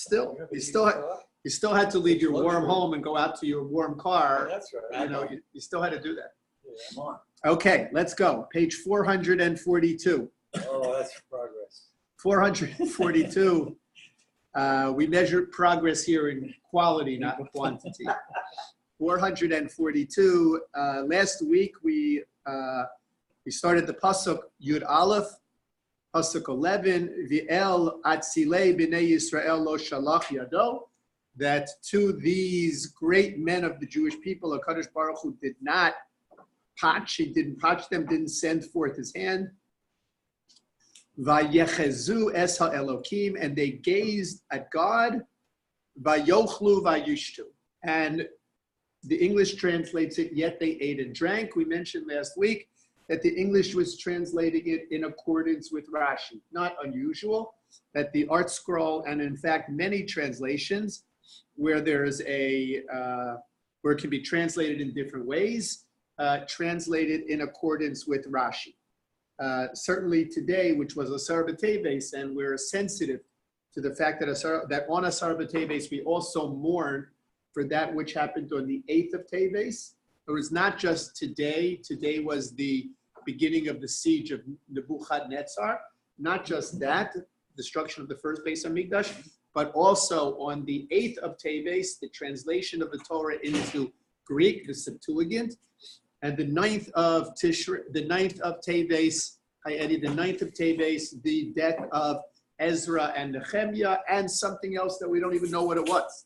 still, you still had to leave your warm home and go out to your warm car. That's right. You know, you still had to do that. Yeah. Come on. Okay, let's go. Page 442. Oh, that's progress. 442. We measure progress here in quality, not in quantity. 442. Last week we started the pasuk Yud Aleph, pasuk 11. V'el atzilei b'nei Yisrael lo shalach yado. That to these great men of the Jewish people, HaKadosh Baruch Hu did not patch. He didn't patch them. Didn't send forth his hand. Vayechezu es ha'elokim, and they gazed at God. Vayochlu vayishtu, and the English translates it, yet they ate and drank. We mentioned last week that the English was translating it in accordance with Rashi. Not unusual that the Art Scroll, and in fact many translations where there's where it can be translated in different ways, translated in accordance with Rashi. Certainly today, which was Asar B'Teves, and we're sensitive to the fact that on Asar B'Teves we also mourn for that which happened on the 8th of Teves. It was not just today. Today was the beginning of the siege of Nebuchadnezzar. Not just that, destruction of the first Beis Hamikdash, but also on the 8th of Teves, the translation of the Torah into Greek, the Septuagint, and the 9th of Teves, the 9th of Teves, the death of Ezra and Nehemiah, and something else that we don't even know what it was.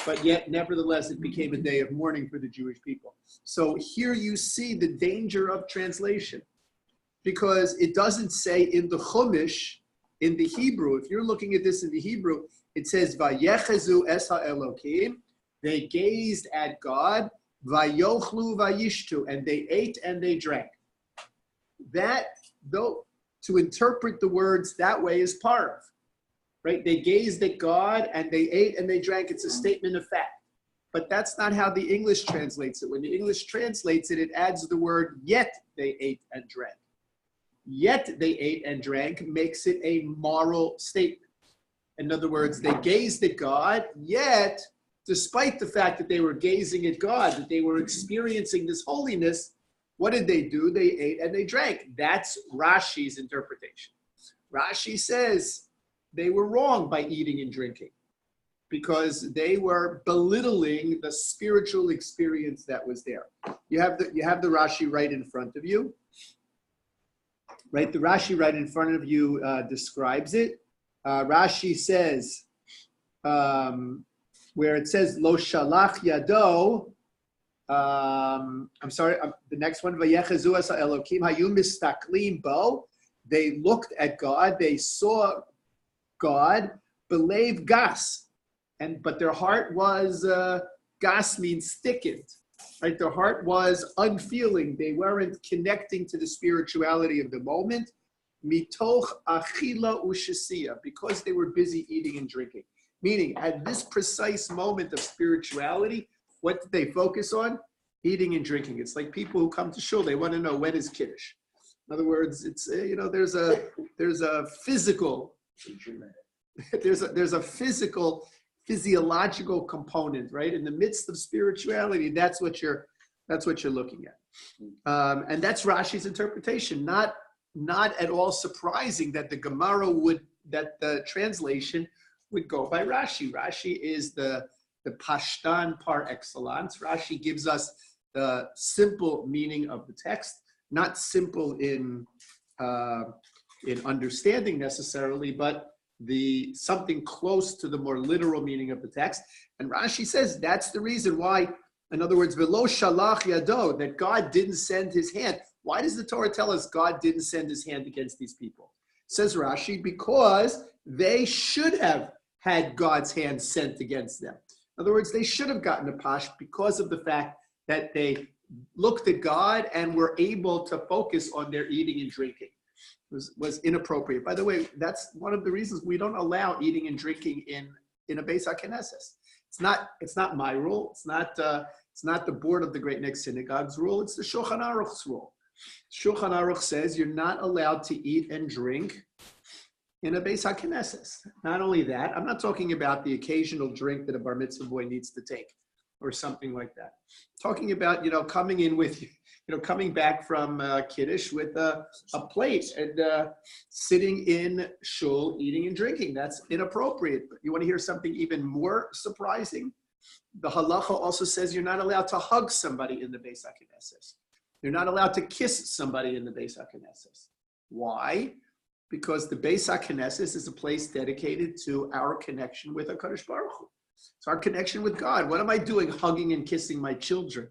But yet, nevertheless, it became a day of mourning for the Jewish people. So here you see the danger of translation, because it doesn't say in the Chumash, in the Hebrew, if you're looking at this in the Hebrew, it says, Vayechezu es ha'elokim, they gazed at God, Vayochlu vayishtu, and they ate and they drank. That, though, to interpret the words that way is parv. Right? They gazed at God and they ate and they drank. It's a statement of fact. But that's not how the English translates it. When the English translates it, it adds the word yet they ate and drank. Yet they ate and drank makes it a moral statement. In other words, they gazed at God, yet, despite the fact that they were gazing at God, that they were experiencing this holiness, what did they do? They ate and they drank. That's Rashi's interpretation. Rashi says they were wrong by eating and drinking because they were belittling the spiritual experience that was there. You have the Rashi right in front of you. Right, the Rashi right in front of you describes it. Rashi says, where it says lo shalach yado. I'm sorry. The next one, vayechezu es ha'elokim hayu mistaklim bo. They looked at God. They saw God, believe gas, but their heart was gas means thickened, right? Their heart was unfeeling. They weren't connecting to the spirituality of the moment. Mitoch achila ushasiya, because they were busy eating and drinking. Meaning, at this precise moment of spirituality, what did they focus on? Eating and drinking. It's like people who come to shul. They want to know when is Kiddush. In other words, it's there's a physical. There's a physiological component, right? In the midst of spirituality, that's what you're looking at, and that's Rashi's interpretation. Not at all surprising that the Gemara that the translation would go by Rashi. Rashi is the Pashtan par excellence. Rashi gives us the simple meaning of the text, not simple in understanding necessarily, but something close to the more literal meaning of the text. And Rashi says that's the reason why, in other words, velo shalach yado, that God didn't send his hand. Why does the Torah tell us God didn't send his hand against these people? Says Rashi, because they should have had God's hand sent against them. In other words, they should have gotten a pash because of the fact that they looked at God and were able to focus on their eating and drinking. Was inappropriate. By the way, that's one of the reasons we don't allow eating and drinking in a Beis HaKnesses. It's not my rule. It's not the board of the Great Neck Synagogue's rule. It's the Shulchan Aruch's rule. Shulchan Aruch says you're not allowed to eat and drink in a Beis HaKnesses. Not only that, I'm not talking about the occasional drink that a bar mitzvah boy needs to take or something like that. Talking about, coming in with, coming back from Kiddush with a plate and sitting in shul, eating and drinking. That's inappropriate. But you want to hear something even more surprising? The halacha also says you're not allowed to hug somebody in the Beis HaKnesses. You're not allowed to kiss somebody in the Beis HaKnesses. Why? Because the Beis HaKnesses is a place dedicated to our connection with HaKadosh Baruch Hu. It's our connection with God. What am I doing hugging and kissing my children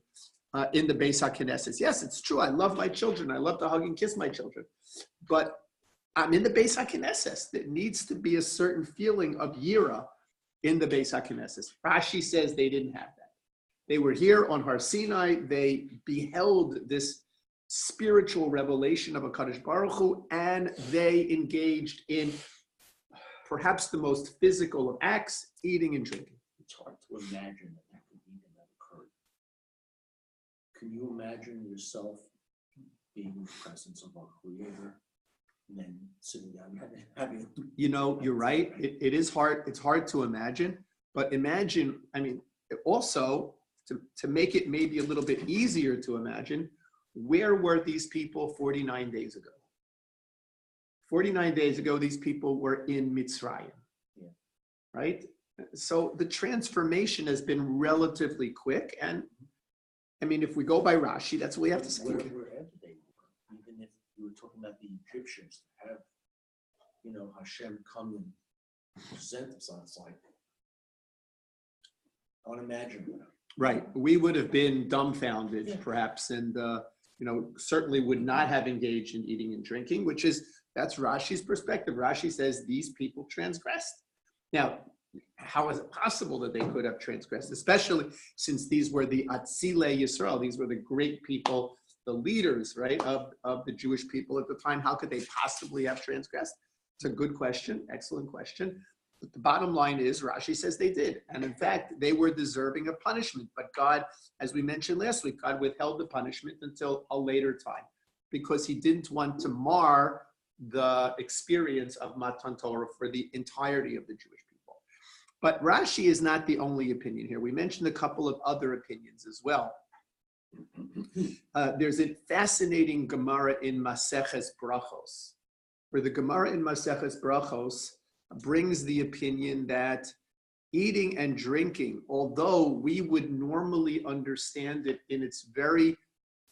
in the Beis HaKnesses? Yes, it's true. I love my children. I love to hug and kiss my children. But I'm in the Beis HaKnesses. There needs to be a certain feeling of yira in the Beis HaKnesses. Rashi says they didn't have that. They were here on Har Sinai. They beheld this spiritual revelation of HaKadosh Baruch Hu, and they engaged in perhaps the most physical of acts, eating and drinking. It's hard to imagine that could even have occurred. Can you imagine yourself being in the presence of our Creator and then sitting down and having? You're right. It is hard. It's hard to imagine, but imagine, also to make it maybe a little bit easier to imagine, where were these people 49 days ago? 49 days ago, these people were in Mitzrayim, right? So the transformation has been relatively quick. And if we go by Rashi, that's what we have to say. Wherever they were, even if you were talking about the Egyptians, to have, Hashem come and present us on, it's like unimaginable. Right. We would have been dumbfounded, perhaps, and certainly would not have engaged in eating and drinking, that's Rashi's perspective. Rashi says these people transgressed. Now, how is it possible that they could have transgressed, especially since these were the Atzilei Yisrael, these were the great people, the leaders, right, of the Jewish people at the time. How could they possibly have transgressed? It's a good question, excellent question. But the bottom line is, Rashi says they did. And in fact, they were deserving of punishment. But God, as we mentioned last week, God withheld the punishment until a later time because he didn't want to mar the experience of Matan Torah for the entirety of the Jewish people. But Rashi is not the only opinion here. We mentioned a couple of other opinions as well. There's a fascinating Gemara in Maseches Brachos, where the Gemara in Maseches Brachos brings the opinion that eating and drinking, although we would normally understand it in its very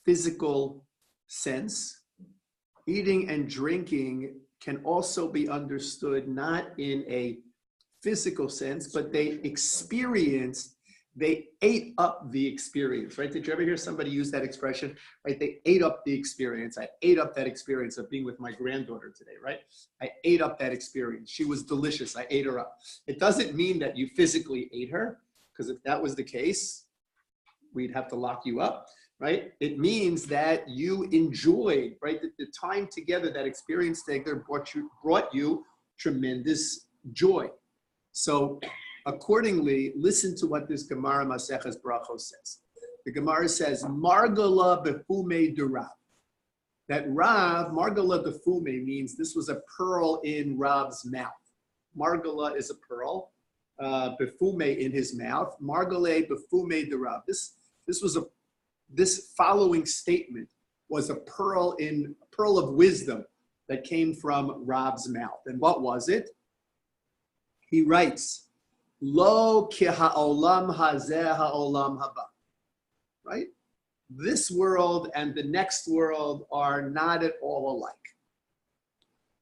physical sense, eating and drinking can also be understood not in a physical sense, but they ate up the experience, right? Did you ever hear somebody use that expression, right? They ate up the experience. I ate up that experience of being with my granddaughter today, right? I ate up that experience. She was delicious. I ate her up. It doesn't mean that you physically ate her, because if that was the case, we'd have to lock you up, right? It means that you enjoyed, right? The time together, that experience together brought you tremendous joy. So accordingly, listen to what this Gemara Maseches Brachos says. The Gemara says, Margala befume de Rav. That Rav, Margala befume means this was a pearl in Rav's mouth. Margala is a pearl, befume in his mouth. Margale befume de Rav. This following statement was a pearl of wisdom that came from Rav's mouth. And what was it? He writes, Lo ki ha'olam hazeh ha'olam haba. Right? This world and the next world are not at all alike.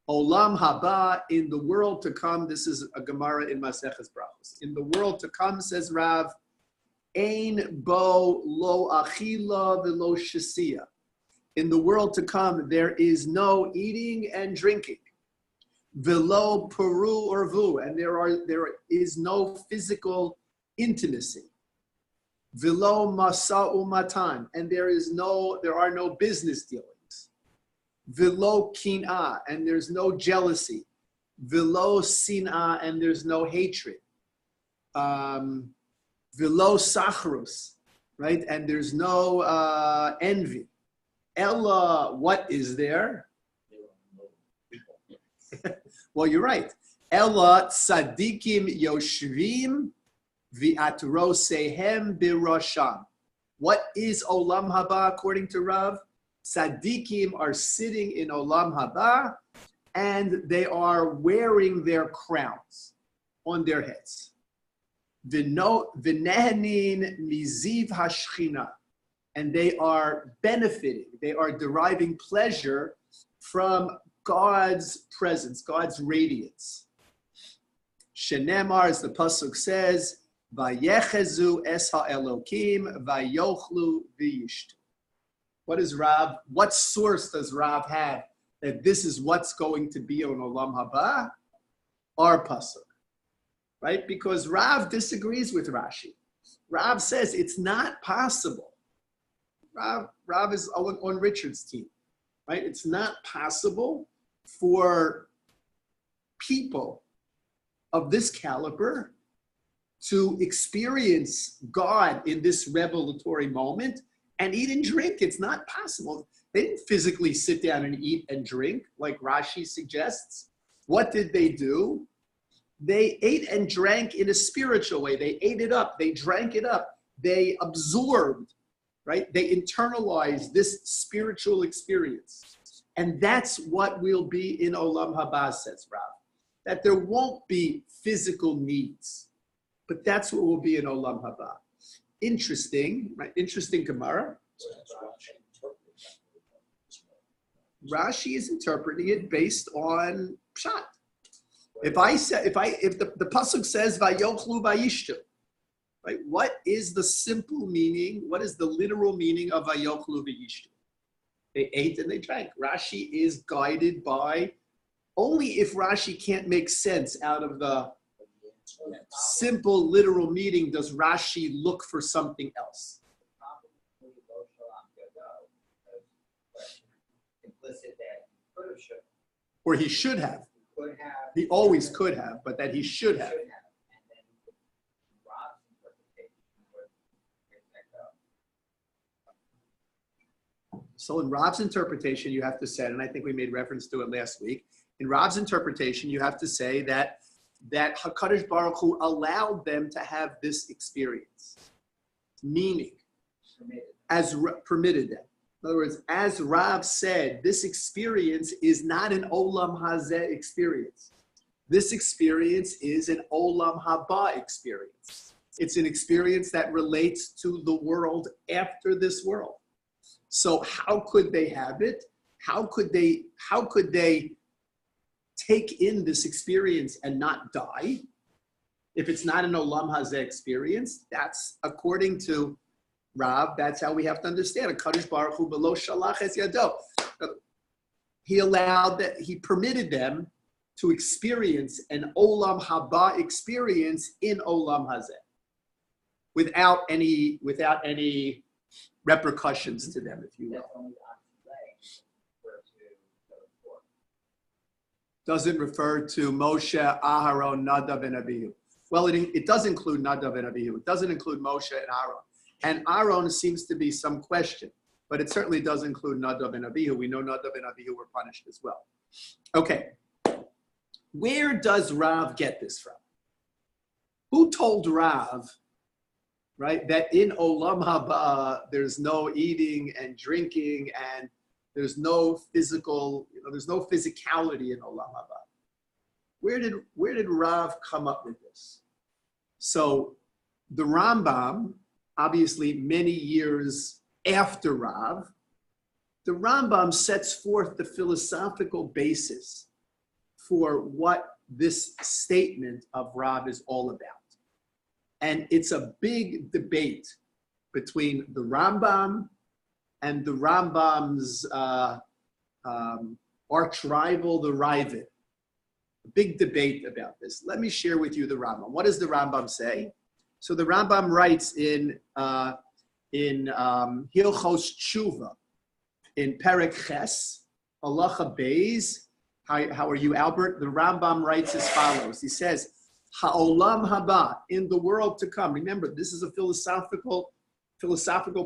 Olam haba, in the world to come, this is a Gemara in Maseches Brachos. In the world to come, says Rav, Ein bo lo achila velo shasiya. In the world to come, there is no eating and drinking. Velo peru or vu, and there is no physical intimacy. Velo masa umatan, and there are no business dealings. Velo kin'ah, and there's no jealousy. Velo sin'ah, and there's no hatred. Velo sachrus, right? And there's no envy. Ella, what is there? Well, you're right. Ella tzadikim yoshvim v'atrosehem birasham. What is Olam Haba according to Rav? Tzadikim are sitting in Olam Haba and they are wearing their crowns on their heads. V'nehenin miziv hashchina. And they are benefiting, they are deriving pleasure from God's presence, God's radiance. Shenemar, as the pasuk says, "Vayechezu es ha'elokim vayochlu v'yishtu." What source does Rav have that this is what's going to be on Olam Haba? Our pasuk, right? Because Rav disagrees with Rashi. Rav says it's not possible. Rav is on Richard's team, right? It's not possible for people of this caliber to experience God in this revelatory moment and eat and drink. It's not possible. They didn't physically sit down and eat and drink like Rashi suggests. What did they do? They ate and drank in a spiritual way. They ate it up. They drank it up. They absorbed, right? They internalized this spiritual experience. And that's what will be in Olam Haba, says Rav. That there won't be physical needs, but that's what will be in Olam Haba. Interesting, right? Interesting Gemara. Rashi is interpreting it based on Pshat. If the pasuk says Vayochlu Vayishtu, right? What is the simple meaning? What is the literal meaning of Vayochlu Vayishtu? They ate and they drank. Rashi is guided by, only if Rashi can't make sense out of the simple literal meaning does Rashi look for something else. Or he should have. He always could have, but that he should have. So in Rav's interpretation, you have to say, and I think we made reference to it last week, in Rav's interpretation, you have to say that HaKadosh Baruch Hu allowed them to have this experience, meaning, permitted them. In other words, as Rav said, this experience is not an Olam Hazeh experience. This experience is an Olam Haba experience. It's an experience that relates to the world after this world. So how could they have it? How could they take in this experience and not die? If it's not an Olam Hazeh experience, that's according to Rav, that's how we have to understand it. Kadosh Baruch Hu below shalach es yado. He permitted them to experience an Olam Haba experience in Olam Hazeh without any repercussions to them, if you will. Doesn't refer to Moshe, Aharon, Nadav, and Abihu. Well, it does include Nadav and Abihu. It doesn't include Moshe and Aaron. And Aaron seems to be some question, but it certainly does include Nadav and Abihu. We know Nadav and Abihu were punished as well. Okay. Where does Rav get this from? Who told Rav, right, that in Olam Haba there's no eating and drinking and there's no physical, there's no physicality in Olam Haba? Where did Rav come up with this? So the Rambam, obviously many years after Rav, the Rambam sets forth the philosophical basis for what this statement of Rav is all about. And it's a big debate between the Rambam and the Rambam's arch rival, the Ravid. A big debate about this. Let me share with you the Rambam. What does the Rambam say? So the Rambam writes in Hilchos Tshuva, in Perek Ches, Halacha Beis. How are you, Albert? The Rambam writes as follows. He says, Ha'olam haba, in the world to come. Remember, this is a philosophical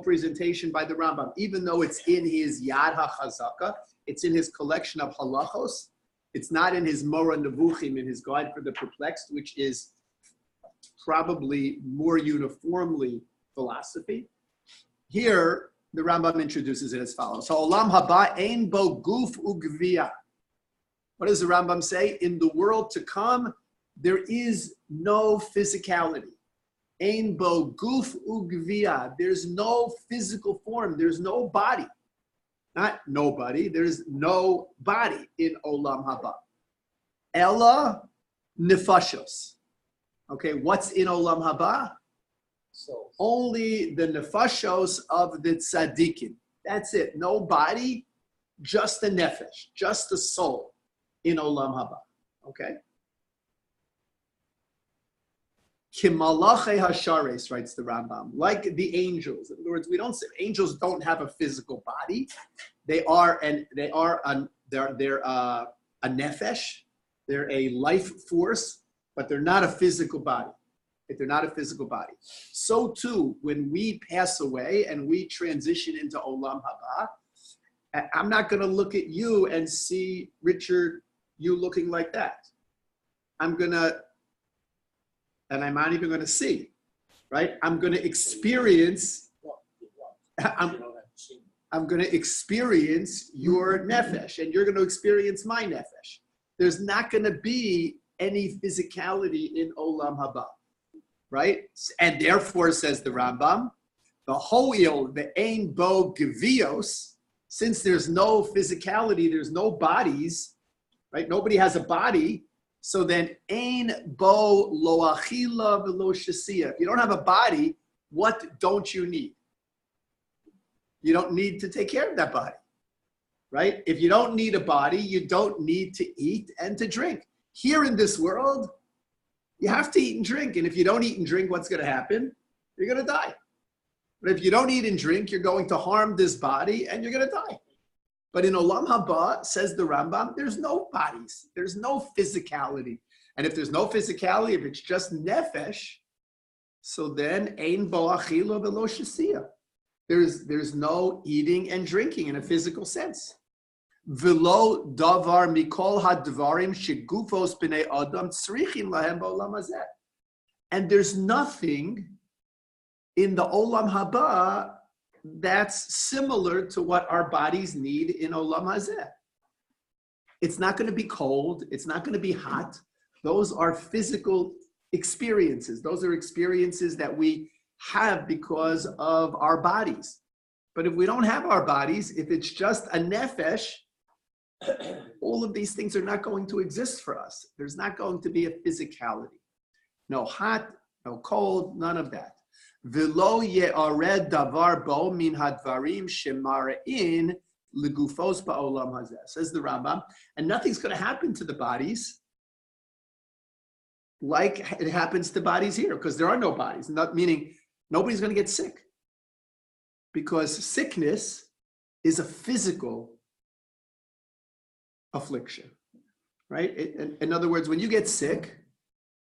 presentation by the Rambam. Even though it's in his Yad HaChazaka, it's in his collection of halachos, It's not in his Morah Nevuchim, in his Guide for the Perplexed, which is probably more uniformly philosophy. Here, the Rambam introduces it as follows. So, Olam haba ein bo guf ugvia. What does the Rambam say? In the world to come, there is no physicality. Ein bo guf ugvia. There's no physical form. There's no body. Not nobody. There's no body in Olam haba. Ella nefashos. Okay, what's in Olam haba? So Only the nefashos of the tzaddikim. That's it. No body, just the nefesh, just the soul in Olam haba. Okay? Kimalachei hashares, writes the Rambam, like the angels. In other words, we don't say angels don't have a physical body. They're a nefesh. They're a life force, but they're not a physical body. If they're not a physical body. So too, when we pass away and we transition into Olam haba, I'm not going to look at you and see, Richard, you looking like that. I'm not even going to see, right? I'm going to experience, I'm going to experience your nefesh, and you're going to experience my nefesh. There's not going to be any physicality in Olam haba. Right? And therefore, says the Rambam, the ho'il, the ein bo gevios, since there's no physicality, there's no bodies, right? Nobody has a body. So then, ein bo lo achila v'lo shasiya. If you don't have a body, what don't you need? You don't need to take care of that body, right? If you don't need a body, you don't need to eat and to drink. Here in this world, you have to eat and drink. And if you don't eat and drink, what's going to happen? You're going to die. But if you don't eat and drink, you're going to harm this body and you're going to die. But in Olam haba, says the Rambam, there's no bodies. There's no physicality. And if there's no physicality, if it's just nefesh, so then ein bo achila v'lo shasiya. There's no eating and drinking in a physical sense. V'lo davar mikol hadvarim shegufos b'nei adam tzrichim lahem ba'olam hazeh. And there's nothing in the Olam haba that's similar to what our bodies need in Olam hazeh. It's not going to be cold. It's not going to be hot. Those are physical experiences. Those are experiences that we have because of our bodies. But if we don't have our bodies, if it's just a nefesh, all of these things are not going to exist for us. There's not going to be a physicality. No hot, no cold, none of that. V'lo ye'ared davar bo min hadvarim shemara'in legufos ba'olam hazeh. Says the Rambam, and nothing's going to happen to the bodies like it happens to bodies here, because there are no bodies. Not meaning nobody's going to get sick, because sickness is a physical affliction, right? In other words, when you get sick,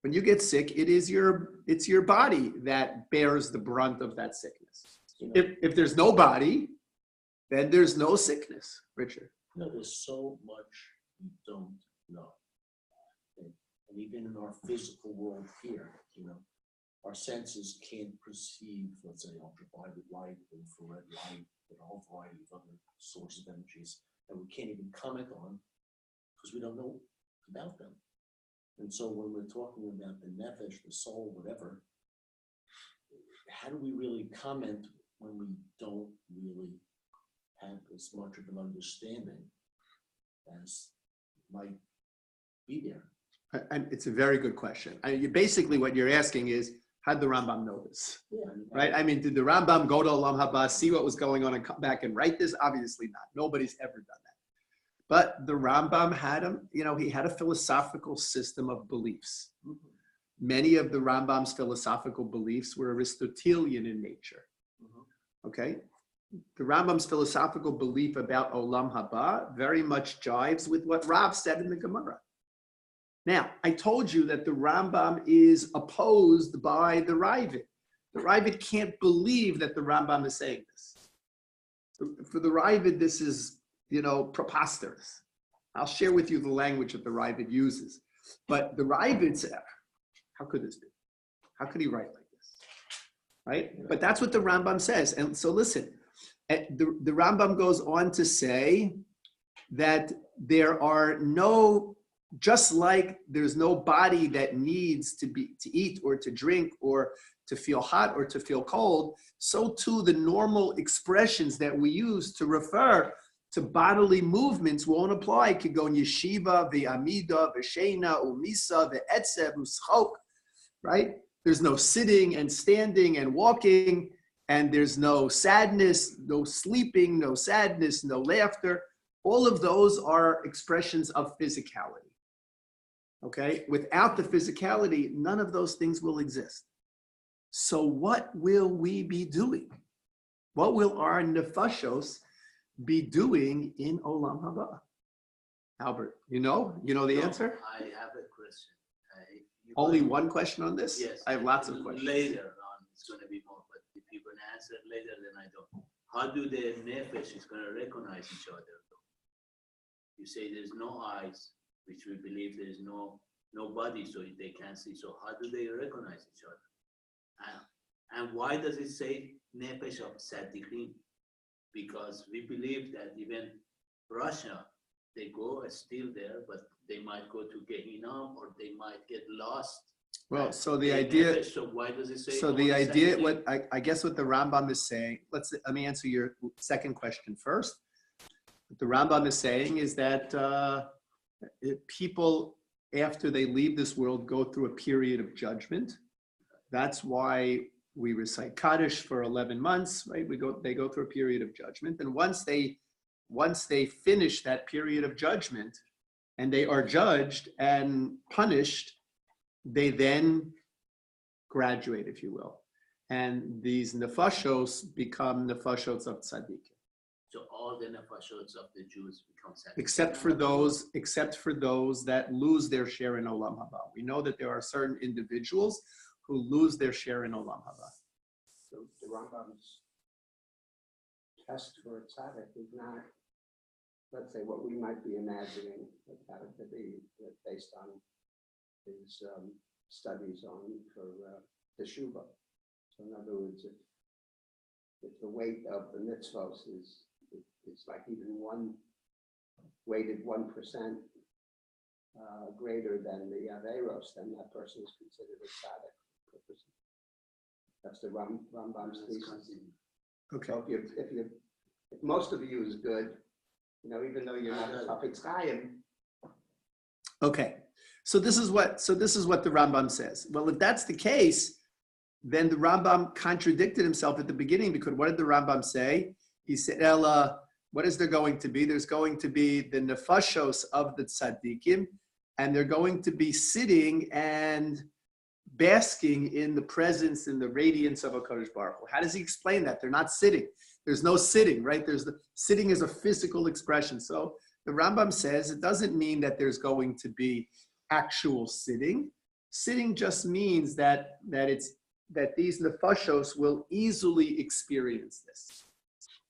it's your body that bears the brunt of that sickness. If there's no body, then there's no sickness, Richard. There's so much we don't know. And even in our physical world here, our senses can't perceive, let's say, ultraviolet light, infrared light, and a whole variety of other sources of energies that we can't even comment on because we don't know about them. And so when we're talking about the nefesh, the soul, whatever, how do we really comment when we don't really have as much of an understanding as might be there? And it's a very good question. Basically, what you're asking is, how did the Rambam know this? Yeah, right? I mean, did the Rambam go to Olam haba, see what was going on, and come back and write this? Obviously not. Nobody's ever done that. But the Rambam had he had a philosophical system of beliefs. Mm-hmm. Many of the Rambam's philosophical beliefs were Aristotelian in nature. Mm-hmm. Okay? The Rambam's philosophical belief about Olam haba very much jives with what Rav said in the Gemara. Now, I told you that the Rambam is opposed by the Ravid. The Ravid can't believe that the Rambam is saying this. For the Ravid, this is, preposterous. I'll share with you the language that the Ravid uses. But the Ravid said, how could this be? How could he write like this? Right? But that's what the Rambam says. And so listen, the Rambam goes on to say that there are no, just like there's no body that needs to eat or to drink or to feel hot or to feel cold, so too the normal expressions that we use to refer to bodily movements won't apply. Kigon yeshiva, ve'amida, ve'shena, umisa, ve'etzev, u'schok, right? There's no sitting and standing and walking, and there's no sadness, no sleeping, no sadness, no laughter. All of those are expressions of physicality, okay? Without the physicality, none of those things will exist. So what will we be doing? What will our nefashos be doing in Olam Haba? Albert, you know the answer? I have a question. Only one question on this? Yes. I have lots of questions. Later on, it's going to be more, but if you're going to answer it later, then I don't. How do the nefesh is going to recognize each other? You say there's no eyes, which we believe there's no body, so they can't see. So how do they recognize each other? And why does it say nefesh of tzaddikim? Because we believe that even Russia, they go still there, but they might go to Gehinnom or they might get lost. Well, so the idea. So why does it say? So the idea, what I guess what the Rambam is saying. Let me answer your second question first. What the Rambam is saying is that people, after they leave this world, go through a period of judgment. That's why we recite Kaddish for 11 months, right? They go through a period of judgment, and once they finish that period of judgment, and they are judged and punished, they then graduate, if you will, and these nefashos become nefashos of tzaddikim. So all the nefashos of the Jews become tzaddikim. Except for those that lose their share in Olam Haba. We know that there are certain individuals who lose their share in Olam Haba. So the Rambam's test for a tzaddik is not, let's say, what we might be imagining that tzaddik to be based on his studies on for teshuvah. So in other words, if the weight of the mitzvos is like even weighted 1% greater than the averos, then that person is considered a tzaddik. That's the Rambam's thesis. Okay. So if most of you is good, even though you're not a Chafetz Chaim. Okay. So this is what the Rambam says. Well, if that's the case, then the Rambam contradicted himself at the beginning, because what did the Rambam say? He said, Ella, what is there going to be? There's going to be the nefashos of the tzaddikim, and they're going to be sitting and basking in the presence and the radiance of HaKadosh Baruch Hu. How does he explain that? They're not sitting. There's no sitting, right? Sitting is a physical expression. So the Rambam says it doesn't mean that there's going to be actual sitting. Sitting just means that these nefashos will easily experience this.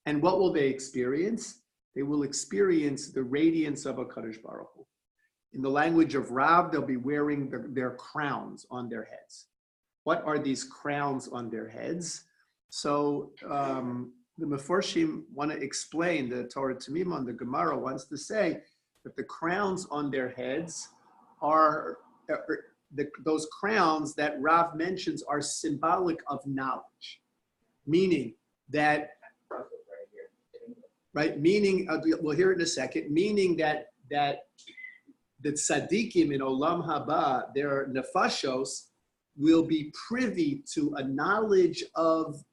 And what will they experience? They will experience the radiance of HaKadosh Baruch Hu. In the language of Rav, they'll be wearing their crowns on their heads. What are these crowns on their heads? So the Meforshim want to explain, the Torah Tamimah, the Gemara wants to say that the crowns on their heads are, those crowns that Rav mentions are symbolic of knowledge. Meaning that, right, meaning, we'll hear it in a second, meaning that the tzaddikim in Olam Haba, their nefashos, will be privy to a knowledge of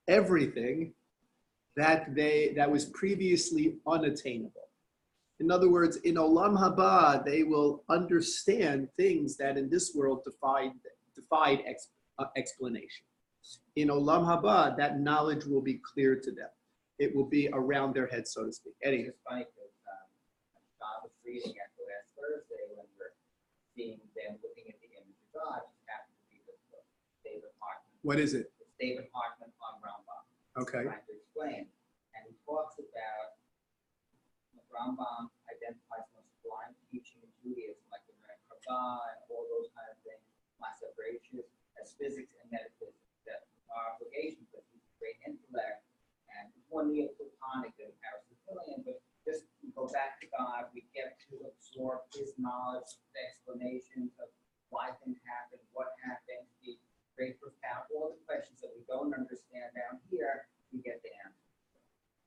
everything that was previously unattainable. In other words, in Olam Haba, they will understand things that in this world defied explanation. In Olam Haba, that knowledge will be clear to them. It will be around their head, so to speak. Eddie. It's funny because God was reading at the last Thursday when we're seeing them looking at the image of God. It happened to be the David Hartman. What is it? It's David Hartman on Rambam. Okay. Trying to explain. And he talks about Rambam identifies most blind teaching in Judaism, like the Kabbalah and all those kind of things, Maaseh Bereshit, as physics and metaphysics, that our obligation because he's a great intellect, and it's more Neoplatonic than Aristotelian, but just we go back to God, we get to absorb his knowledge, the explanations of why things happen, what happens, the great profound, all the questions that we don't understand down here, we get the answer.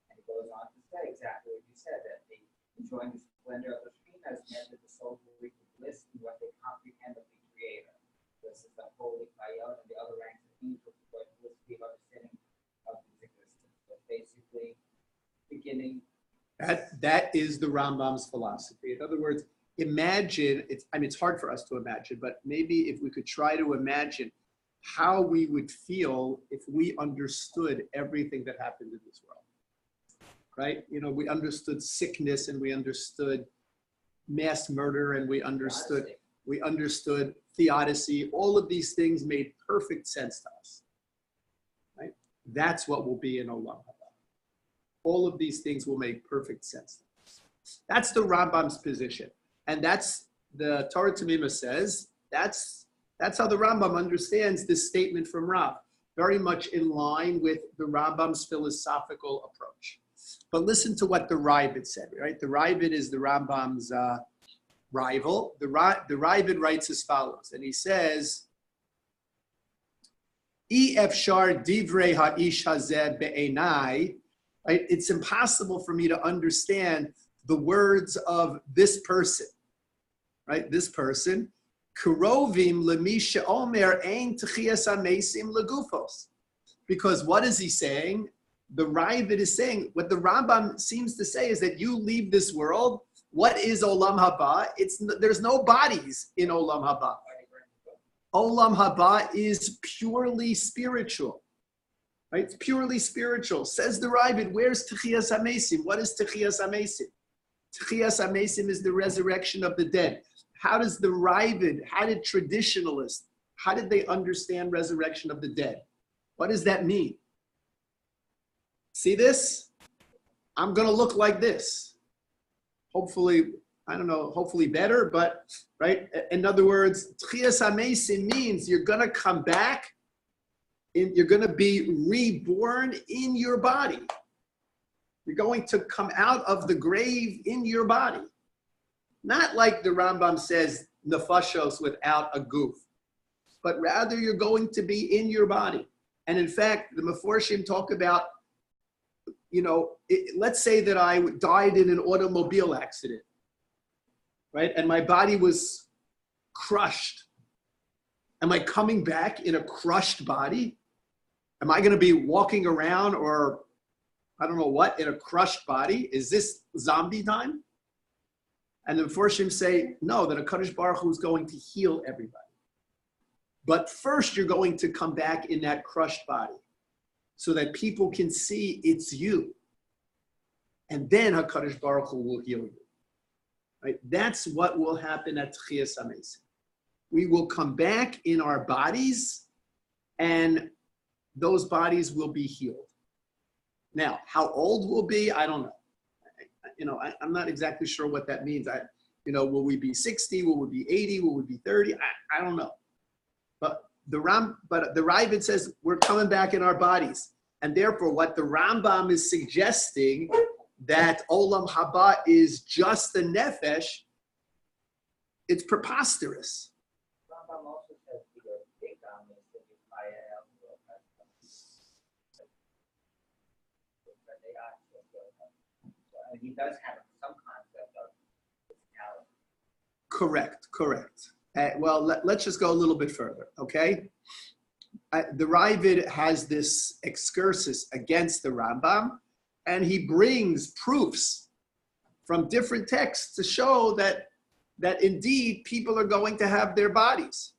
And it goes on to say exactly what you said, that the enjoying the splendor of the Shekhinah has meant that the soul will reach bliss in what they comprehend of the Creator. This is the holy Chayot and the other ranks of angels who are felicity of understanding of his existence. So basically, beginning. That is the Rambam's philosophy. In other words, imagine, it's hard for us to imagine, but maybe if we could try to imagine how we would feel if we understood everything that happened in this world, right? We understood sickness and we understood mass murder and we understood theodicy. All of these things made perfect sense to us, right? That's what will be in Olam Haba. All of these things will make perfect sense. That's the Rambam's position. And that's the Torah Tamima says, that's how the Rambam understands this statement from Rav, very much in line with the Rambam's philosophical approach. But listen to what the Ravid said, right? The Ravid is the Rambam's rival. The Ravid writes as follows, and he says, Efshar divrei ha'ish hazeh be'enai, right? It's impossible for me to understand the words of this person, right? This person, Kurovim lemisha omer ein tchias amesim legufos. Because what is he saying? The Ravid is saying, what the Rambam seems to say is that you leave this world. What is Olam Haba? There's no bodies in Olam Haba. Olam Haba is purely spiritual. Right? It's purely spiritual. Says the Ravid, where's Techias HaMesim? What is Techias HaMesim? Techias HaMesim is the resurrection of the dead. How does the Ravid, how did traditionalists, how did they understand resurrection of the dead? What does that mean? See this? I'm going to look like this. Hopefully, I don't know, hopefully better, but, right? In other words, Techias HaMesim means you're going to come back, you're going to be reborn in your body. You're going to come out of the grave in your body. Not like the Rambam says, nefashos without a goof, but rather you're going to be in your body. And in fact, the Meforshim talk about, let's say that I died in an automobile accident, right? And my body was crushed. Am I coming back in a crushed body? Am I going to be walking around or I don't know what in a crushed body? Is this zombie time? And the Meforshim say, no, that HaKadosh Baruch Hu is going to heal everybody. But first you're going to come back in that crushed body so that people can see it's you. And then HaKadosh Baruch Hu will heal you. Right? That's what will happen at Techias HaMesim. We will come back in our bodies and those bodies will be healed. Now, how old we'll be, I don't know. I'm not exactly sure what that means. Will we be 60? Will we be 80? Will we be 30? I don't know. But the Ravid says we're coming back in our bodies. And therefore, what the Rambam is suggesting that Olam Haba is just the nefesh, it's preposterous. Rambam also says he does have some concept of physicality. Correct. Well, let's just go a little bit further, okay? The Ravid has this excursus against the Rambam, and he brings proofs from different texts to show that indeed people are going to have their bodies.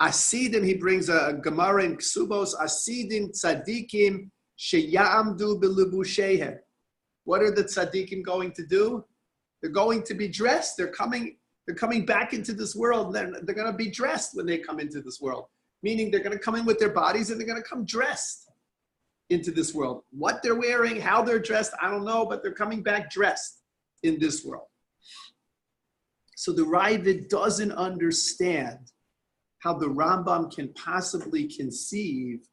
Asidim, he brings a Gemara in Ksubos, Asidim tzadikim sheyamdu belubushehem. What are the tzaddikim going to do? They're going to be dressed. They're coming back into this world. They're going to be dressed when they come into this world. Meaning they're going to come in with their bodies and they're going to come dressed into this world. What they're wearing, how they're dressed, I don't know, but they're coming back dressed. in this world. So the Ravid doesn't understand how the Rambam can possibly conceive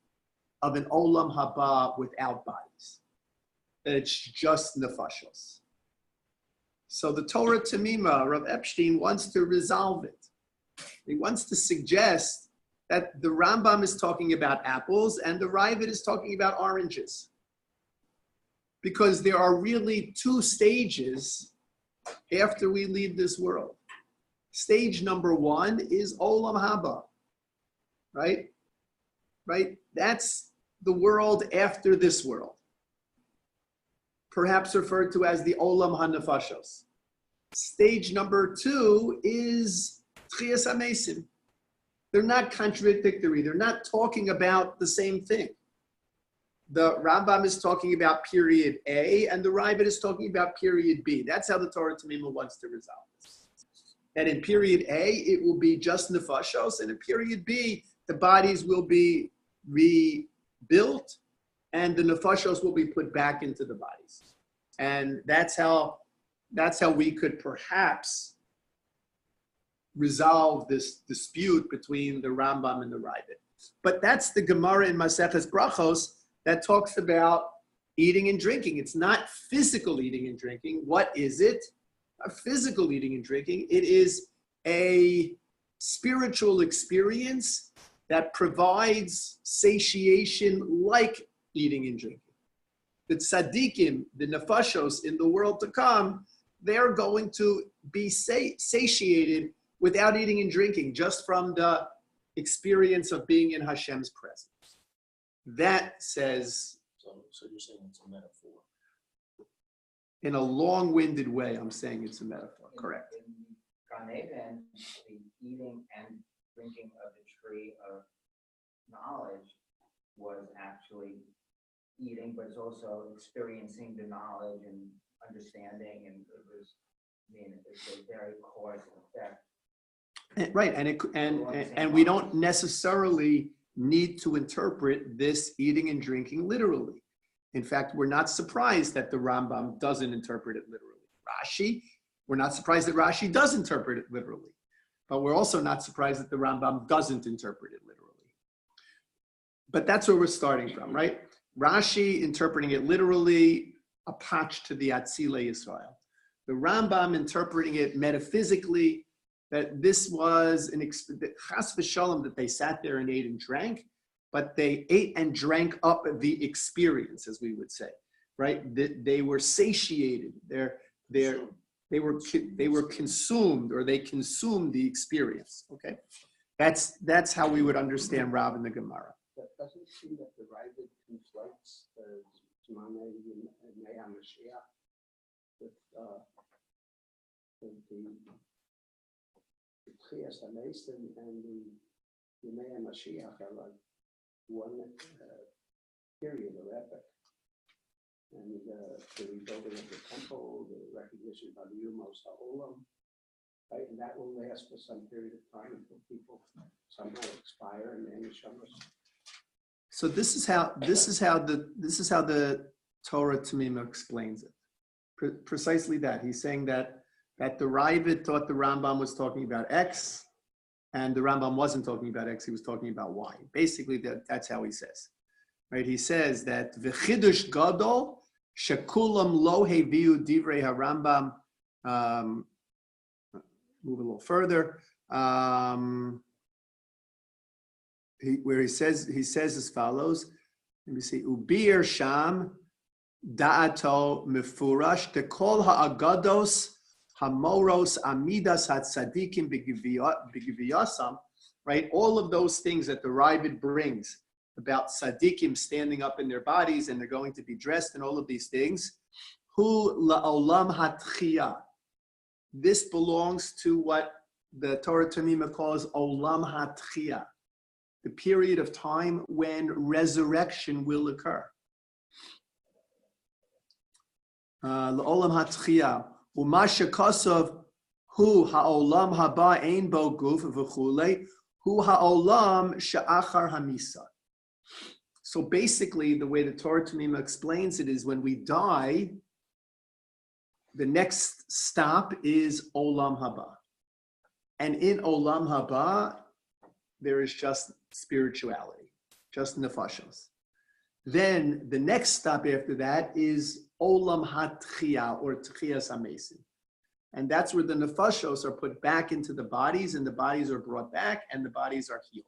of an Olam Haba without bodies. That it's just nefashos. So the Torah Tamima, Rav Epstein, wants to resolve it. He wants to suggest that the Rambam is talking about apples and the Ravid is talking about oranges. Because there are really two stages after we leave this world. Stage number one is Olam Haba, right? Right? That's the world after this world. Perhaps referred to as the Olam HaNefashos. Stage number two is Tchias HaMesim. They're not contradictory. They're not talking about the same thing. The Rambam is talking about period A, and the Ravid is talking about period B. That's how the Torah Tamima wants to resolve this. That in period A, it will be just nefashos, and in period B, the bodies will be rebuilt, and the nefashos will be put back into the bodies. And that's how we could perhaps resolve this dispute between the Rambam and the Ravid. But that's the Gemara in Maseches Brachos that talks about eating and drinking. It's not physical eating and drinking. What is it? A physical eating and drinking. It is a spiritual experience that provides satiation like eating and drinking. The tzaddikim, the nefashos in the world to come, they're going to be satiated without eating and drinking, just from the experience of being in Hashem's presence. That says, So you're saying it's a metaphor. in a long-winded way, I'm saying it's a metaphor, correct. In Gan Eden, the eating and drinking of the tree of knowledge was actually eating, but it's also experiencing the knowledge and understanding, and it was, it's a very cause and effect. Right, and we don't necessarily need to interpret this eating and drinking literally. In fact, we're not surprised that the Rambam doesn't interpret it literally. Rashi, we're not surprised that Rashi does interpret it literally. But we're also not surprised that the Rambam doesn't interpret it literally. But that's where we're starting from, right? Rashi interpreting it literally, a patch to the Atzilei Yisrael. The Rambam interpreting it metaphysically, that this was an chas v'shalom, that they sat there and ate and drank, but they ate and drank up the experience, as we would say, right? They were satiated. They were consumed, or they consumed the experience. Okay, that's how we would understand Rav in the Gemara. That doesn't seem that the Ravid conflates the Zman Yemei HaMashiach with the Tchias HaMesim and the Yemei HaMashiach are like one period or epoch. And the rebuilding of the temple, the recognition by the Yumos HaOlam, right? And that will last for some period of time until people somehow expire and then Shabbos. So this is how the Torah Tamima explains it. Precisely that. He's saying that the Ravid thought the Rambam was talking about X, and the Rambam wasn't talking about X, he was talking about Y. Basically, that's how he says. Right? He says that v'chidush gadol shekulam lo heviu divrei harambam. Move a little further. He says as follows. Let me see. Ubir sham da'ato mefurash tekol ha'agados hamoros amidas hatzadikim b'giviyasam. Right, all of those things that the Ravid brings about tzaddikim standing up in their bodies and they're going to be dressed and all of these things. Hu la'olam hatchiyah. This belongs to what the Torah Tamima calls olam hatchiyah, the period of time when resurrection will occur. La'olam hatchiyah. Umasha kosov hu ha'olam haba ein bo guf v'chulei hu ha'olam she'achar hamisa. So basically, the way the Torah Tamima explains it is when we die, the next stop is Olam Haba. And in Olam Haba, there is just spirituality, just nefashos. Then the next stop after that is Olam HaTchiyah, or Tchiyas HaMesim. And that's where the nefashos are put back into the bodies, and the bodies are brought back, and the bodies are healed.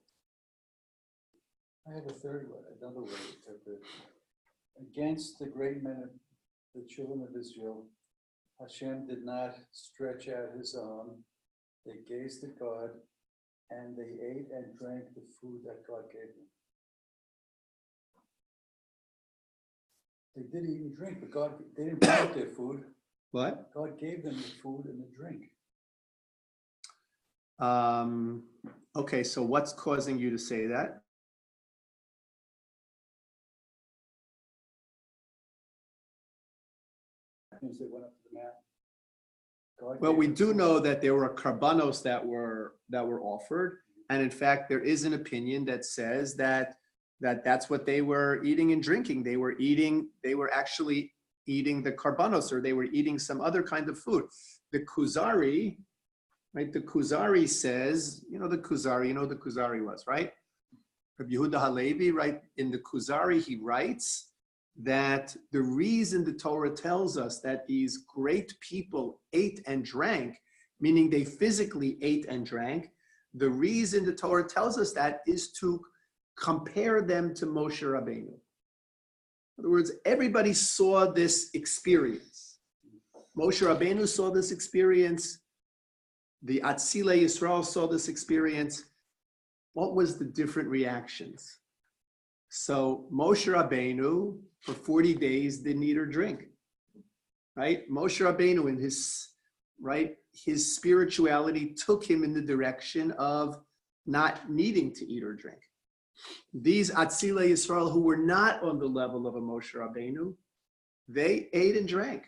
I have a third way, another way to interpret it. Against the great men of the children of Israel, Hashem did not stretch out his arm. They gazed at God, and they ate and drank the food that God gave them. They did eat and drink, but they didn't want their food. What? God gave them the food and the drink. Okay, so what's causing you to say that? Means they went up to the mountain. Well, we do know that there were karbanos that were offered, and in fact, there is an opinion that says that's what they were eating and drinking. They were actually eating the karbanos, or they were eating some other kind of food. The Kuzari, right? The Kuzari says, you know the Kuzari was, right? Rabbi Yehuda Halevi, right? In the Kuzari, he writes that the reason the Torah tells us that these great people ate and drank, meaning they physically ate and drank, the reason the Torah tells us that is to compare them to Moshe Rabbeinu. In other words, everybody saw this experience. Moshe Rabbeinu saw this experience. The Atzilei Yisrael saw this experience. What was the different reactions? So Moshe Rabbeinu for 40 days didn't eat or drink, right? Moshe Rabbeinu in his spirituality took him in the direction of not needing to eat or drink. These Atzilei Yisrael who were not on the level of a Moshe Rabbeinu, they ate and drank.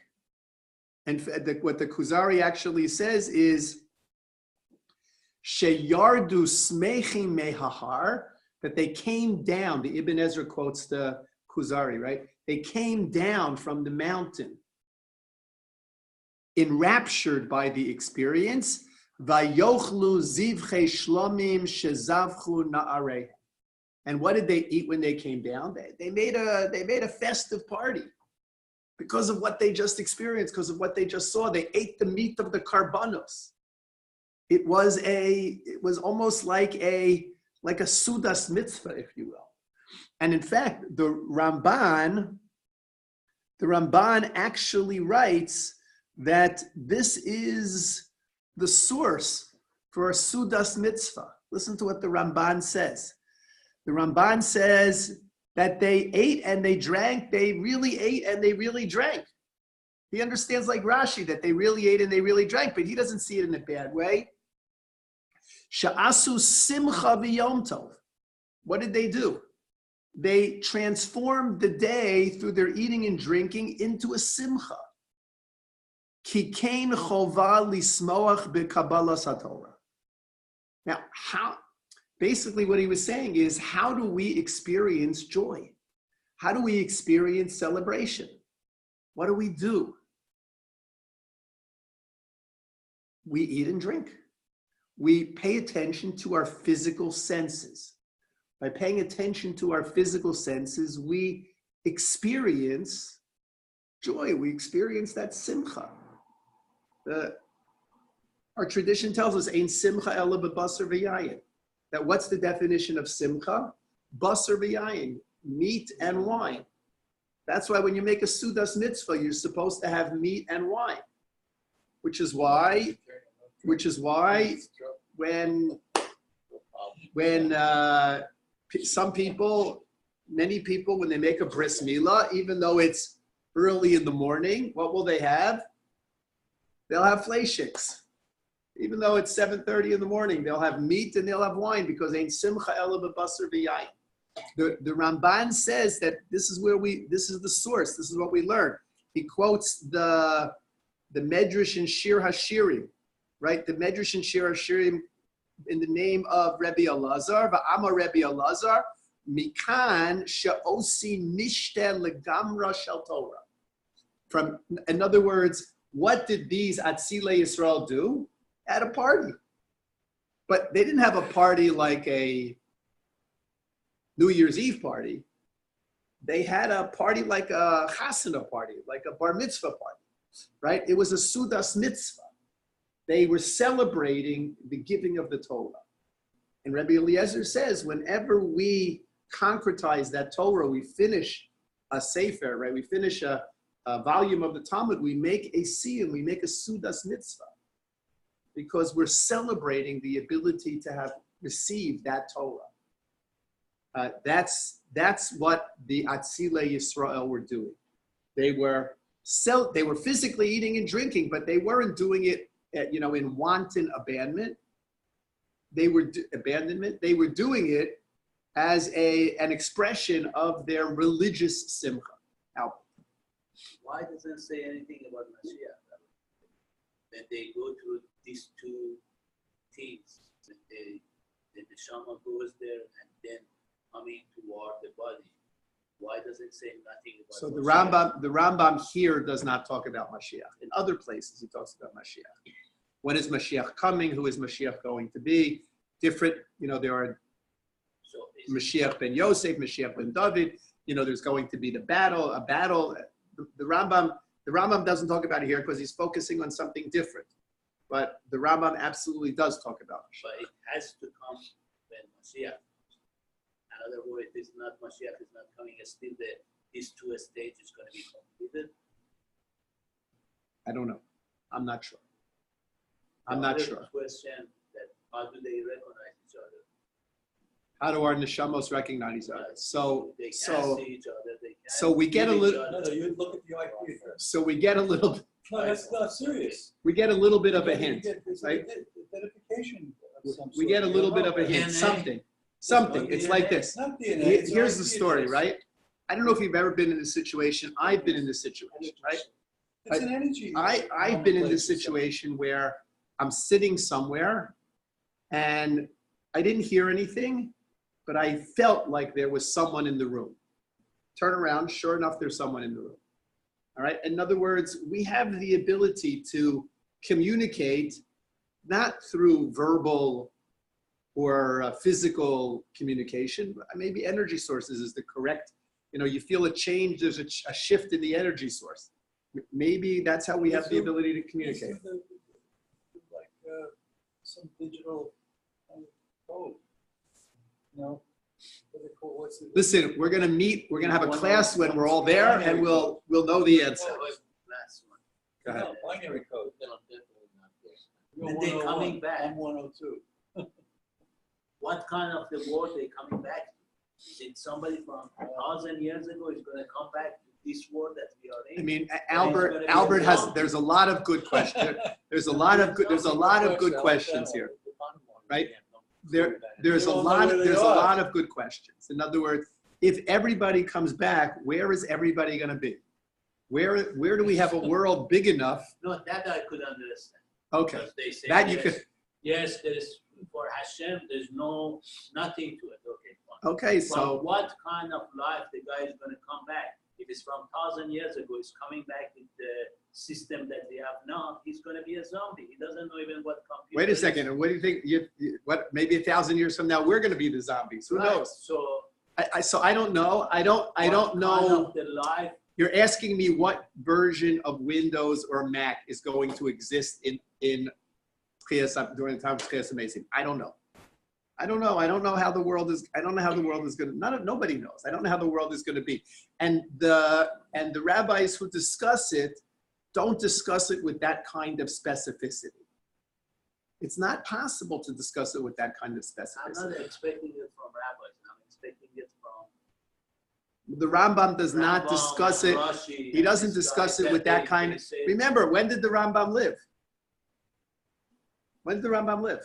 And what the Kuzari actually says is, Sheyardu smechim mehahar, that they came down. The Ibn Ezra quotes the Kuzari, right? They came down from the mountain, enraptured by the experience. Vayochlu zivchei shlomim shezavchu na'areh. And what did they eat when they came down? They made a festive party because of what they just experienced, because of what they just saw. They ate the meat of the karbanos. It was almost like a sudas mitzvah, if you will. And in fact, the Ramban actually writes that this is the source for a sudas mitzvah. Listen to what the Ramban says. The Ramban says that they ate and they drank, they really ate and they really drank. He understands like Rashi that they really ate and they really drank, but he doesn't see it in a bad way. Sha'asu simcha v'yom tov. What did they do? They transformed the day through their eating and drinking into a simcha. Ki kein chova lismoach b'kabbalas haTorah. Now, basically what he was saying is, how do we experience joy? How do we experience celebration? What do? We eat and drink. We pay attention to our physical senses. By paying attention to our physical senses, we experience joy. We experience that simcha. Our tradition tells us, "Ein simcha ela b'basar v'yayin." That what's the definition of simcha? Basar v'yayin, meat and wine. That's why when you make a sudas mitzvah, you're supposed to have meat and wine. Which is why when many people, when they make a bris milah, even though it's early in the morning, what will they have? They'll have fleishiks. Even though it's 7:30 in the morning, they'll have meat and they'll have wine because ain't simcha ela b'basar v'yayin. The Ramban says that this is the source. This is what we learn. He quotes the Medrash in Shir Hashirim, right? The Medrash in Shir Hashirim in the name of Rebbe Elazar, va'amar Rebbe Elazar, mikan she'osi nishte legamra shel Torah. In other words, what did these Atzilei Yisrael do? At a party. But they didn't have a party like a New Year's Eve party. They had a party like a chasana party, like a bar mitzvah party, right? It was a sudas mitzvah. They were celebrating the giving of the Torah. And Rabbi Eliezer says, whenever we concretize that Torah, we finish a sefer, right? We finish a volume of the Talmud, we make a siyum, we make a sudas mitzvah, because we're celebrating the ability to have received that Torah. That's what the Atzilei Yisrael were doing. They were physically eating and drinking, but they weren't doing it, in wanton abandonment. They were doing it as an expression of their religious simcha. Albert. Why doesn't it say anything about Mashiach? When they go through these two things, the neshama goes there and then coming toward the body. Why does it say nothing about So Mashiach? the Rambam here does not talk about Mashiach. In other places, he talks about Mashiach. When is Mashiach coming? Who is Mashiach going to be? Different, there are So is Mashiach ben Yosef, Mashiach ben David. There's going to be a battle. The Rambam doesn't talk about it here because he's focusing on something different. But the Rambam absolutely does talk about Mashiach. But it has to come when Mashiach comes. In other words, it's not Mashiach is not coming. It's still these two stages going to be completed. I don't know. I'm not sure. The I'm not other sure. Question that how do they recognize each other? How do our neshamos recognize each other? So They can't so see each other. They can't so we get a feel each little- other. No, you look at the IP first. so we get a little No, that's not serious. we get a little bit of a hint. It's right? identification of some We sort. get a little bit of a hint. DNA. Something. It's like this. Not DNA. it's Here's the IP, story, it's- right? I don't know if you've ever been in this situation. I've been in this situation, right? It's an energy. I've been in this place. situation where I'm sitting somewhere and I didn't hear anything, but I felt like there was someone in the room. Turn around, sure enough, there's someone in the room. All right. In other words, we have the ability to communicate not through verbal or physical communication, but maybe energy sources is the correct, you feel a change, there's a shift in the energy source. Maybe that's how we have the ability to communicate. Like some digital code. What they call- what's it- Listen, we're gonna have a class when we're all there and we'll know the answer. What was the last one? Go ahead. No, binary code. They're definitely not there. You're And they're 101, coming back. I'm 102. What kind of the world they coming back to? Is it somebody from 1,000 years ago is going to come back to this world that we are in? I mean, Albert has, there's a lot of good questions. There's a lot of good questions here. Right? There's a lot of good questions. In other words, if everybody comes back, where is everybody going to be? Where do we have a world big enough? No, that I could understand. Okay, Because they say that you yes, could. yes, there is for Hashem. There's nothing to it. Okay, fine. Okay, From so what kind of life the guy is going to come back? If it's from 1,000 years ago, he's coming back with the system that we have now. He's going to be a zombie. He doesn't know even what computer. wait a is. second. And what do you think? What? Maybe 1,000 years from now, we're going to be the zombies. Who Right. knows? So So I don't know. I don't what kind know. of the life. You're asking me what version of Windows or Mac is going to exist in during the time of Chiyas Amazing. I don't know. I don't know how the world is. I don't know how the world is going to. Nobody knows. I don't know how the world is going to be. And the rabbis who discuss it don't discuss it with that kind of specificity. It's not possible to discuss it with that kind of I'm specificity. not expecting it from rabbis. I'm expecting it from. The Rambam does not Rambam, discuss it. Rashi, He doesn't and discuss guys it with that kind they of. say- Remember, when did the Rambam live? When did the Rambam live?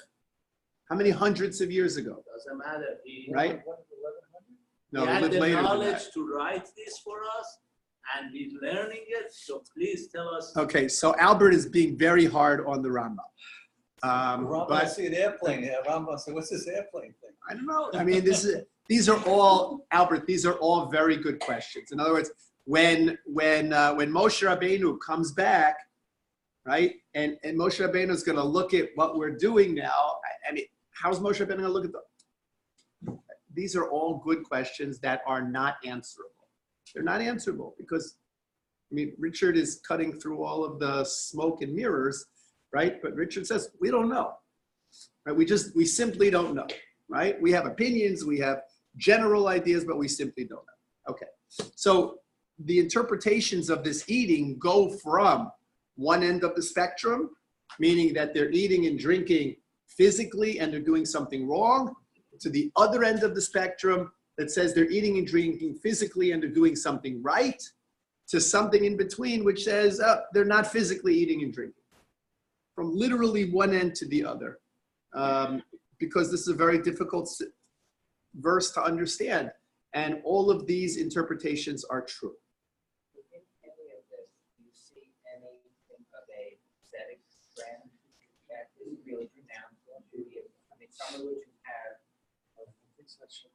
How many hundreds of years ago? Doesn't matter. He, Right? What, 1100? No, he he had lived the later than knowledge that. to write this for us, and he's learning it. So please tell us. Okay, so Albert is being very hard on the Rambam. Rambam, I But see an airplane here. Rambam said, what's this airplane thing? I don't know. I mean, these are all, Albert, these are all very good questions. In other words, when Moshe Rabbeinu comes back, right? And Moshe Rabbeinu is going to look at what we're doing now. I mean, how's Moshe Rabbeinu going to look at them? These are all good questions that are not answerable. They're not answerable because, I mean, Richard is cutting through all of the smoke and mirrors, right? But Richard says, we don't know, right? We simply don't know, right? We have opinions, we have general ideas, but we simply don't know. Okay, so the interpretations of this eating go from one end of the spectrum, meaning that they're eating and drinking physically and they're doing something wrong, to the other end of the spectrum that says they're eating and drinking physically and they're doing something right, to something in between which says they're not physically eating and drinking. From literally one end to the other, because this is a very difficult verse to understand. And all of these interpretations are true. Within any of this, do you see anything of a ascetic trend that is really pronounced in Judaism? I mean, some of which have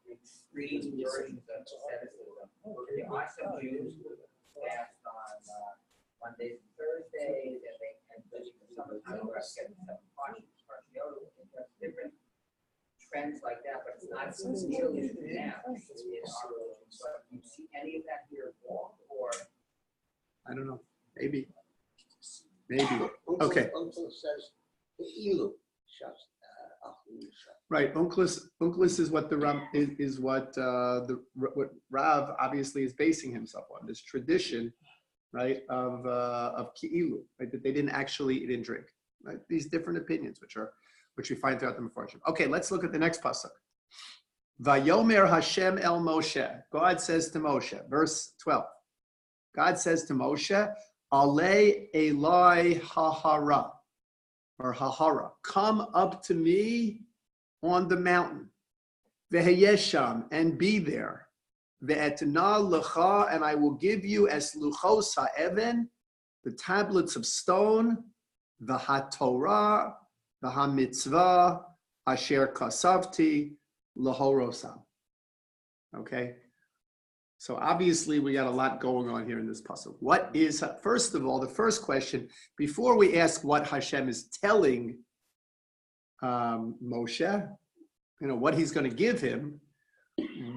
extreme versions of asceticism. There are some Jews who fast on Mondays and Thursdays, and summertime we're getting some different trends like that, but it's not nearly as pronounced in our religion. So do you see any of that here wrong, or? I don't know. Maybe. Okay. Uncle says, the ilu. Right. Onkelos is what what Rav obviously is basing himself on, this tradition, right, of ki'ilu, right, that they didn't actually eat and drink. Right? These different opinions, which we find throughout the Mefarshim. Okay, let's look at the next pasuk. Vayomer Hashem el Moshe. God says to Moshe, verse 12. God says to Moshe, Ale Eloi Hahara, or Hahara, come up to me on the mountain. Veheyesham, and be there. Ve'etna lecha, and I will give you as luchos ha'even, the tablets of stone, the haTorah, the hamitzvah, asher kasavti, lahorosam. Okay? So obviously we got a lot going on here in this puzzle. What is, first of all, the first question, before we ask what Hashem is telling Moshe, what he's going to give him,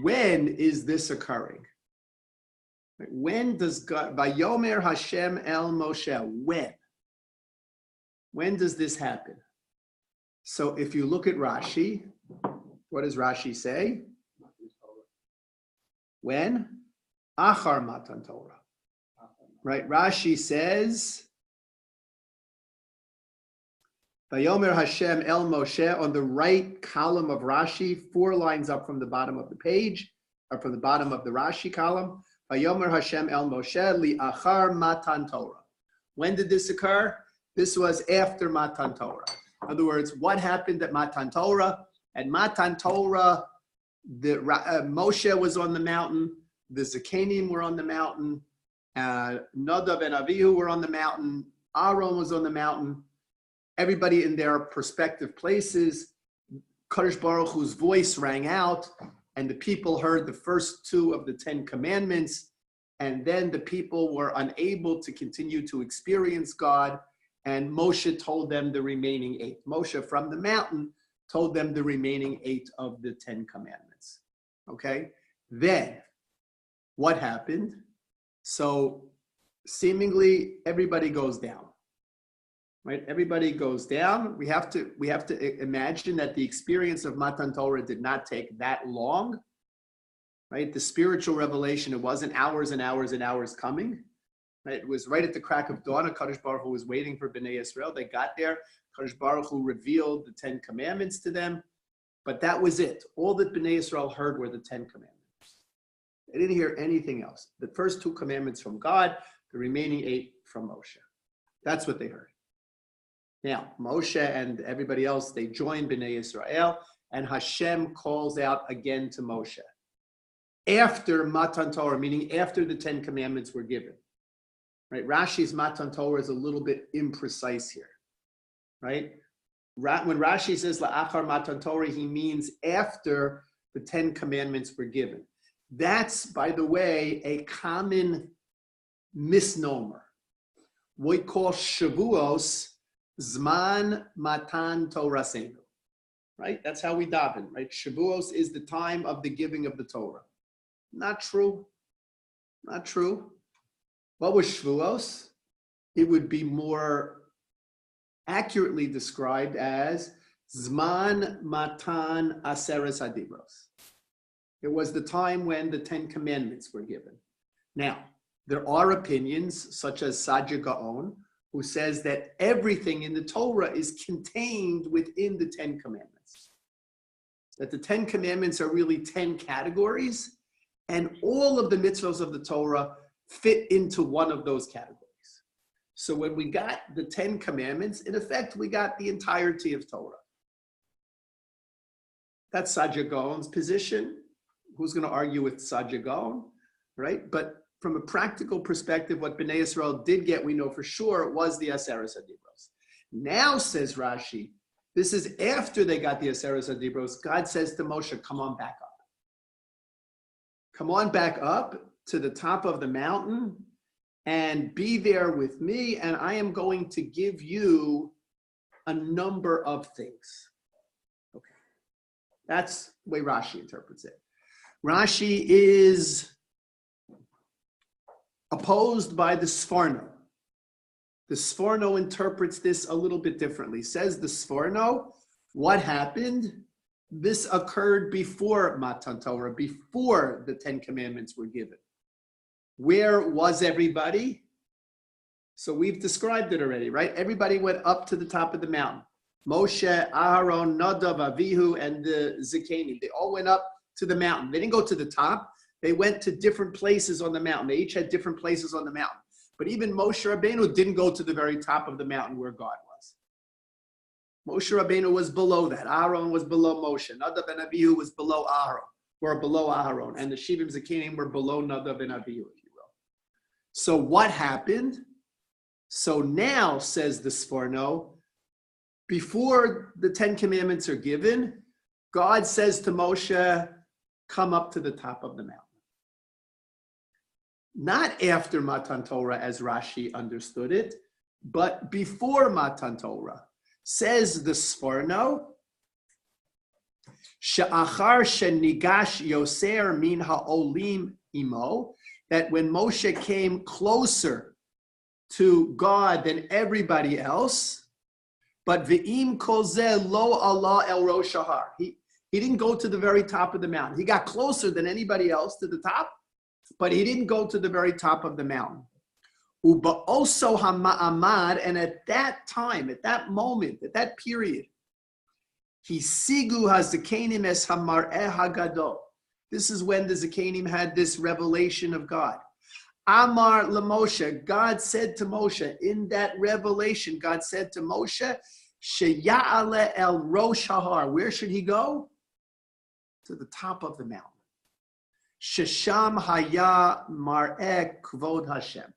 when is this occurring? When does God, Vayomer Hashem el Moshe, when? When does this happen? So if you look at Rashi, what does Rashi say? When? Achar Matan Torah. Right? Rashi says, Vayomer Hashem el Moshe, on the right column of Rashi, 4 lines up from the bottom of the page, or from the bottom of the Rashi column. Vayomer Hashem el Moshe li achar Matan Torah. When did this occur? This was after Matan Torah. In other words, what happened at Matan Torah? At Matan Torah, Moshe was on the mountain, the Zakanim were on the mountain, Nadav and Avihu were on the mountain, Aaron was on the mountain, everybody in their respective places. Kadosh Baruch Hu's voice rang out, and the people heard the first 2 of the 10 commandments, and then the people were unable to continue to experience God, and Moshe told them the remaining 8. Moshe from the mountain told them the remaining 8 of the 10 commandments. Okay? Then, what happened? So, seemingly, everybody goes down. Right? Everybody goes down. We have to imagine that the experience of Matan Torah did not take that long. Right? The spiritual revelation, it wasn't hours and hours and hours coming. Right? It was right at the crack of dawn. Kadosh Baruch Hu was waiting for Bnei Yisrael. They got there. Kadosh Baruch Hu revealed the 10 commandments to them. But that was it. All that Bnei Yisrael heard were the 10 commandments. They didn't hear anything else. The first 2 commandments from God, the remaining 8 from Moshe. That's what they heard. Now, Moshe and everybody else, they joined Bnei Yisrael, and Hashem calls out again to Moshe. After Matan Torah, meaning after the 10 commandments were given. Right? Rashi's Matan Torah is a little bit imprecise here. Right? When Rashi says La'achar Matan Torah, he means after the 10 commandments were given. That's, by the way, a common misnomer. we call Shavuos Zman Matan Torasenu. Right? That's how we daven, right? Shavuos is the time of the giving of the Torah. Not true. Not true. What was Shavuos? It would be more accurately described as Zman Matan Aseres Hadibros. It was the time when the 10 Commandments were given. Now, there are opinions, such as Sadia Gaon, who says that everything in the Torah is contained within the 10 Commandments. That the 10 Commandments are really 10 categories, and all of the mitzvahs of the Torah fit into one of those categories. So when we got the 10 Commandments, in effect, we got the entirety of Torah. That's Sadia Gaon's position. Who's going to argue with Sadia Gaon, right? But from a practical perspective, what Bnei Yisrael did get, we know for sure, was the Aseres Hadibros. Now, says Rashi, this is after they got the Aseres Hadibros. God says to Moshe, come on back up. Come on back up to the top of the mountain and be there with me, and I am going to give you a number of things. Okay. That's the way Rashi interprets it. Rashi is opposed by the Sforno. The Sforno interprets this a little bit differently. Says the Sforno, what happened? This occurred before Matan Torah, before the 10 Commandments were given. Where was everybody? So we've described it already, right? Everybody went up to the top of the mountain. Moshe, Aharon, Nadav, Avihu, and the Zikanim. They all went up to the mountain. They didn't go to the top. They went to different places on the mountain. They each had different places on the mountain. But even Moshe Rabbeinu didn't go to the very top of the mountain where God was. Moshe Rabbeinu was below that. Aaron was below Moshe. Nadav and Avihu was below Aaron, or below Aaron. And the Shivim Zikanim were below Nadav and Avihu, if you will. So what happened? So now, says the Sforno, before the 10 Commandments are given, God says to Moshe, come up to the top of the mountain. Not after Matan Torah, as Rashi understood it, but before Matan Torah. Says the Sforno, She'achar shenigash yoser min ha'olim imo, that when Moshe came closer to God than everybody else, but ve'im kol zeh lo Allah el rosh hahar. He didn't go to the very top of the mountain. He got closer than anybody else to the top, but he didn't go to the very top of the mountain. Uba'oso hama'amad, and at that time, at that moment, at that period, he sigu hazakanim es hamar'eh hagadol. This is when the Zakanim had this revelation of God. Amar LaMoshe, God said to Moshe, in that revelation, God said to Moshe, Sheya'ale el Rosh Hahar. Where should he go? To the top of the mountain. Shesham haya mar'eh kvod Hashem.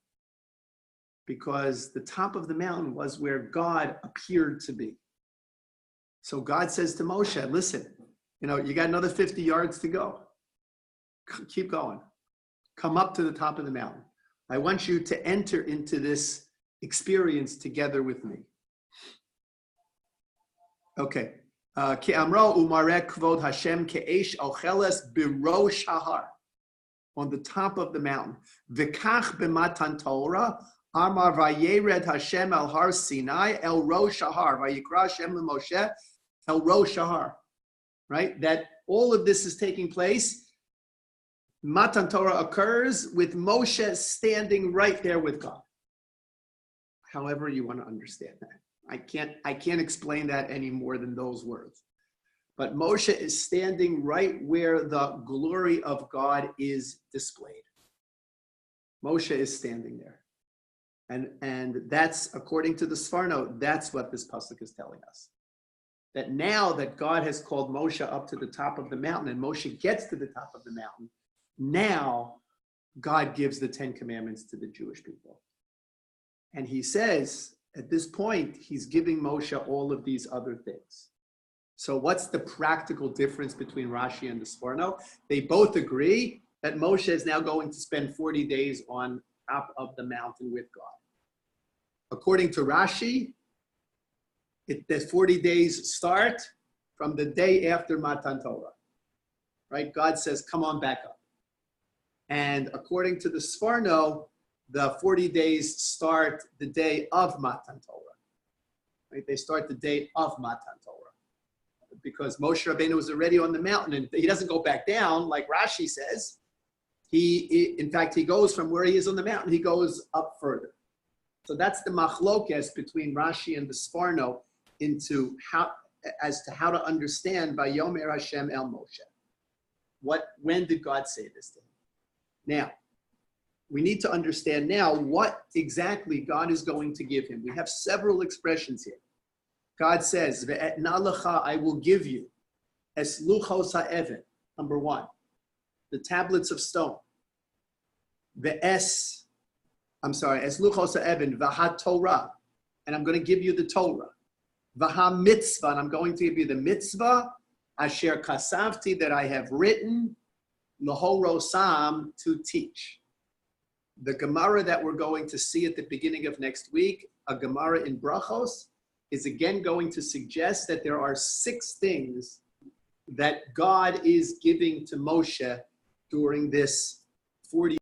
Because the top of the mountain was where God appeared to be. So God says to Moshe, listen, you got another 50 yards to go. Keep going. Come up to the top of the mountain. I want you to enter into this experience together with me. Okay. Ki amro umarek kvod Hashem ke'esh ocheles birosh hahar. On the top of the mountain. V'kach b'matan Torah amar vayered Hashem el har Sinai el rosh hahar. Vayikra Hashem leMoshe el rosh hahar. Right? That all of this is taking place. Matan Torah occurs with Moshe standing right there with God. However you want to understand that. I can't explain that any more than those words. But Moshe is standing right where the glory of God is displayed. Moshe is standing there. And that's, according to the Sforno, that's what this pasuk is telling us. That now that God has called Moshe up to the top of the mountain, and Moshe gets to the top of the mountain, now God gives the 10 Commandments to the Jewish people. And he says, at this point, he's giving Moshe all of these other things. So what's the practical difference between Rashi and the Sforno? They both agree that Moshe is now going to spend 40 days on top of the mountain with God. According to Rashi, the 40 days start from the day after Matan Torah. Right? God says, come on back up. And according to the Sforno, the 40 days start the day of Matan Torah. Right? They start the day of Matan Torah. Because Moshe Rabbeinu was already on the mountain, and he doesn't go back down like Rashi says. In fact, he goes from where he is on the mountain, he goes up further. So that's the machlokes between Rashi and the Sforno as to how to understand Vayomer Hashem El Moshe. When did God say this to him? Now, we need to understand now what exactly God is going to give him. We have several expressions here. God says, Ve'etna lecha, I will give you, es luchos ha'even, number 1, the tablets of stone. Es luchos ha'even, v'ha Torah, and I'm going to give you the Torah. V'ha mitzvah, and I'm going to give you the mitzvah, asher kasavti, that I have written, l'horosam, to teach. The Gemara that we're going to see at the beginning of next week, a Gemara in Brachos, is again going to suggest that there are 6 things that God is giving to Moshe during this 40